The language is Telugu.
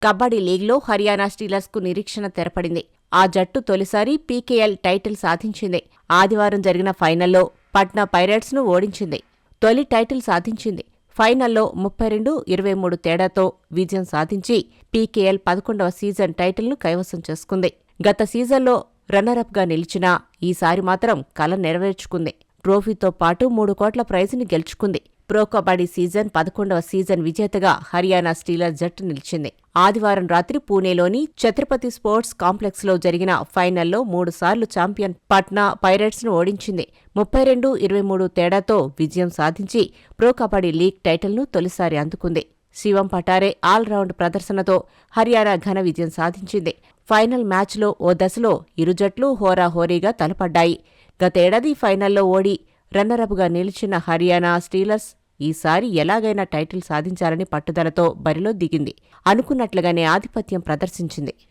కబడ్డీ లీగ్లో హర్యానా స్టీలర్స్కు నిరీక్షణ తెరపడింది. ఆ జట్టు తొలిసారి పీకేఎల్ టైటిల్ సాధించింది. ఆదివారం జరిగిన ఫైనల్లో పట్నా పైరేట్స్ను ఓడించింది. తొలి టైటిల్ సాధించింది. ఫైనల్లో 32-23 తేడాతో విజయం సాధించి పీకేఎల్ 11వ సీజన్ టైటిల్ను కైవసం చేసుకుంది. గత సీజన్లో రన్నరప్గా నిలిచినా ఈసారి మాత్రం కల నెరవేర్చుకుంది. ట్రోఫీతో పాటు 3 కోట్ల ప్రైజుని గెలుచుకుంది. ప్రో కబడ్డీ సీజన్ 11వ సీజన్ విజేతగా హర్యానా స్టీలర్స్ జట్టు నిలిచింది. ఆదివారం రాత్రి పూణేలోని ఛత్రపతి స్పోర్ట్స్ కాంప్లెక్స్లో జరిగిన ఫైనల్లో 3 సార్లు ఛాంపియన్ పట్నా పైరేట్స్ను ఓడించింది. 32-23 తేడాతో విజయం సాధించి ప్రో కబడ్డీ లీగ్ టైటిల్ను తొలిసారి అందుకుంది. శివం పటారే ఆల్రౌండ్ ప్రదర్శనతో హర్యానా ఘన విజయం సాధించింది. ఫైనల్ మ్యాచ్లో ఓ దశలో ఇరు జట్లు హోరాహోరీగా తలపడ్డాయి. గతేడాది ఫైనల్లో ఓడి రన్నరప్గా నిలిచిన హర్యానా స్టీలర్స్ ఈసారి ఎలాగైనా టైటిల్ సాధించాలని పట్టుదలతో బరిలో దిగింది. అనుకున్నట్లుగానే ఆధిపత్యం ప్రదర్శించింది.